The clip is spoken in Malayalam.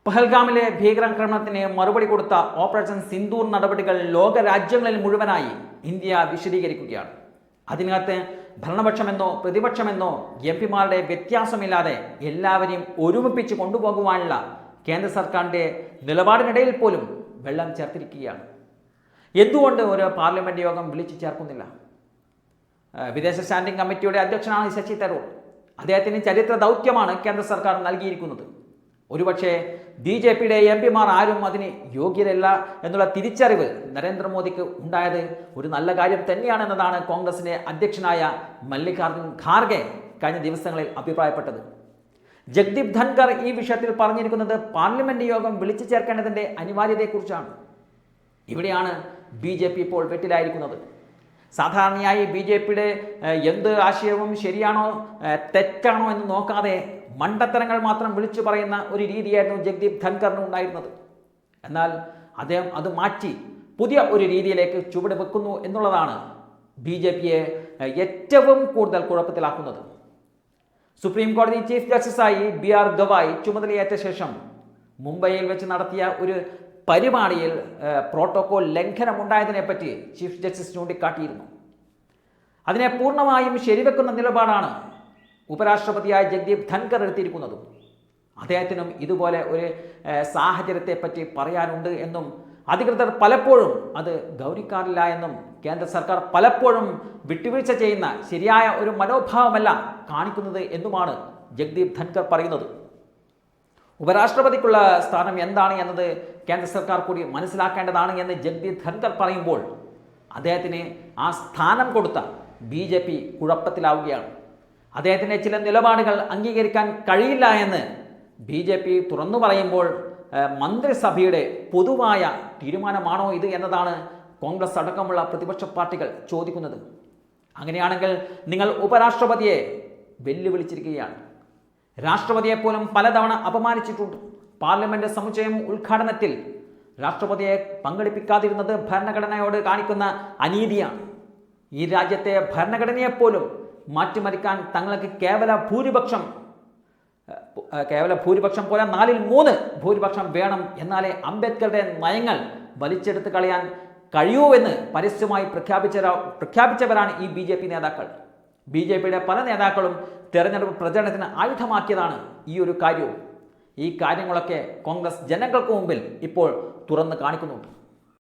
പഹൽഗാമിലെ ഭീകരാക്രമണത്തിന് മറുപടി കൊടുത്ത ഓപ്പറേഷൻ സിന്ദൂർ നടപടികൾ ലോക രാജ്യങ്ങളിൽ മുഴുവനായി ഇന്ത്യ വിശദീകരിക്കുകയാണ്. അതിനകത്ത് ഭരണപക്ഷമെന്നോ പ്രതിപക്ഷമെന്നോ എംപിമാരുടെ വ്യത്യാസമില്ലാതെ എല്ലാവരെയും ഒരുമിപ്പിച്ച് കൊണ്ടുപോകുവാനുള്ള കേന്ദ്ര സർക്കാരിൻ്റെ നിലപാടിനിടയിൽ പോലും വെള്ളം ചേർത്തിരിക്കുകയാണ്. എന്തുകൊണ്ട് ഒരു പാർലമെൻറ്റ് യോഗം വിളിച്ചു ചേർക്കുന്നില്ല? വിദേശ സ്റ്റാൻഡിംഗ് കമ്മിറ്റിയുടെ അധ്യക്ഷനാണ് ശശി തരൂർ. അദ്ദേഹത്തിന് ചരിത്ര ദൗത്യമാണ് കേന്ദ്ര സർക്കാർ നൽകിയിരിക്കുന്നത്. ഒരുപക്ഷെ BJPയുടെ എംപിമാർ ആരും അതിന് യോഗ്യരല്ല എന്നുള്ള തിരിച്ചറിവ് നരേന്ദ്രമോദിക്ക് ഉണ്ടായത് ഒരു നല്ല കാര്യം തന്നെയാണെന്നതാണ് കോൺഗ്രസിൻ്റെ അധ്യക്ഷനായ മല്ലികാർജുൻ ഖാർഗെ കഴിഞ്ഞ ദിവസങ്ങളിൽ അഭിപ്രായപ്പെട്ടത്. ജഗ്ദീപ് ധൻകർ ഈ വിഷയത്തിൽ പറഞ്ഞിരിക്കുന്നത് പാർലമെൻറ്റ് യോഗം വിളിച്ചു ചേർക്കേണ്ടതിൻ്റെ അനിവാര്യതയെക്കുറിച്ചാണ്. ഇവിടെയാണ് BJP ഇപ്പോൾ വെട്ടിലായിരിക്കുന്നത്. സാധാരണയായി BJPയുടെ എന്ത് ആശയവും ശരിയാണോ തെറ്റാണോ എന്ന് നോക്കാതെ മണ്ടത്തരങ്ങൾ മാത്രം വിളിച്ചു പറയുന്ന ഒരു രീതിയായിരുന്നു ജഗ്ദീപ് ധൻകറിന് ഉണ്ടായിരുന്നത്. എന്നാൽ അദ്ദേഹം അത് മാറ്റി പുതിയ ഒരു രീതിയിലേക്ക് ചുവട് വെക്കുന്നു എന്നുള്ളതാണ് BJPയെ ഏറ്റവും കൂടുതൽ കുഴപ്പത്തിലാക്കുന്നത്. സുപ്രീം കോടതി ചീഫ് ജസ്റ്റിസായി BR ഗവായ് ചുമതലയേറ്റ ശേഷം മുംബൈയിൽ വെച്ച് നടത്തിയ ഒരു പരിപാടിയിൽ പ്രോട്ടോകോൾ ലംഘനമുണ്ടായതിനെപ്പറ്റി ചീഫ് ജസ്റ്റിസ് ചൂണ്ടിക്കാട്ടിയിരുന്നു. അതിനെ പൂർണ്ണമായും ശരിവെക്കുന്ന നിലപാടാണ് ഉപരാഷ്ട്രപതിയായ ജഗ്ദീപ് ധൻകർ എടുത്തിരിക്കുന്നതും. അദ്ദേഹത്തിനും ഇതുപോലെ ഒരു സാഹചര്യത്തെപ്പറ്റി പറയാനുണ്ട് എന്നും അധികൃതർ പലപ്പോഴും അത് ഗൗനിക്കാറില്ല എന്നും കേന്ദ്ര സർക്കാർ പലപ്പോഴും വിട്ടുവീഴ്ച ചെയ്യുന്ന ശരിയായ ഒരു മനോഭാവമല്ല കാണിക്കുന്നത് എന്നുമാണ് ജഗ്ദീപ് ധൻകർ പറയുന്നത്. ഉപരാഷ്ട്രപതിക്കുള്ള സ്ഥാനം എന്താണ് എന്നത് കേന്ദ്ര സർക്കാർ കൂടി മനസ്സിലാക്കേണ്ടതാണ് എന്ന് ജഗ്ദീപ് ധൻകർ പറയുമ്പോൾ അദ്ദേഹത്തിന് ആ സ്ഥാനം കൊടുത്ത BJP കുഴപ്പത്തിലാവുകയാണ്. അദ്ദേഹത്തിൻ്റെ ചില നിലപാടുകൾ അംഗീകരിക്കാൻ കഴിയില്ല എന്ന് BJP തുറന്നു പറയുമ്പോൾ മന്ത്രിസഭയുടെ പൊതുവായ തീരുമാനമാണോ ഇത് എന്നതാണ് കോൺഗ്രസ് അടക്കമുള്ള പ്രതിപക്ഷ പാർട്ടികൾ ചോദിക്കുന്നത്. അങ്ങനെയാണെങ്കിൽ നിങ്ങൾ ഉപരാഷ്ട്രപതിയെ വെല്ലുവിളിച്ചിരിക്കുകയാണ്. രാഷ്ട്രപതിയെപ്പോലും പലതവണ അപമാനിച്ചിട്ടുണ്ട്. പാർലമെന്റ് സമുച്ചയം ഉദ്ഘാടനത്തിൽ രാഷ്ട്രപതിയെ പങ്കെടുപ്പിക്കാതിരുന്നത് ഭരണഘടനയോട് കാണിക്കുന്ന അനീതിയാണ്. ഈ രാജ്യത്തെ ഭരണഘടനയെപ്പോലും മാറ്റിമറിക്കാൻ തങ്ങൾക്ക് കേവല ഭൂരിപക്ഷം പോലെ 4/3 ഭൂരിപക്ഷം വേണം, എന്നാലേ അംബേദ്കറുടെ നയങ്ങൾ വലിച്ചെടുത്ത് കളയാൻ കഴിയൂവെന്ന് പരസ്യമായി പ്രഖ്യാപിച്ചവരാണ് ഈ BJP നേതാക്കൾ. BJPയുടെ പല നേതാക്കളും തെരഞ്ഞെടുപ്പ് പ്രചരണത്തിന് ആയുധമാക്കിയതാണ് ഈ ഒരു കാര്യവും. ഈ കാര്യങ്ങളൊക്കെ കോൺഗ്രസ് ജനങ്ങൾക്ക് മുമ്പിൽ ഇപ്പോൾ തുറന്ന് കാണിക്കുന്നുണ്ട്.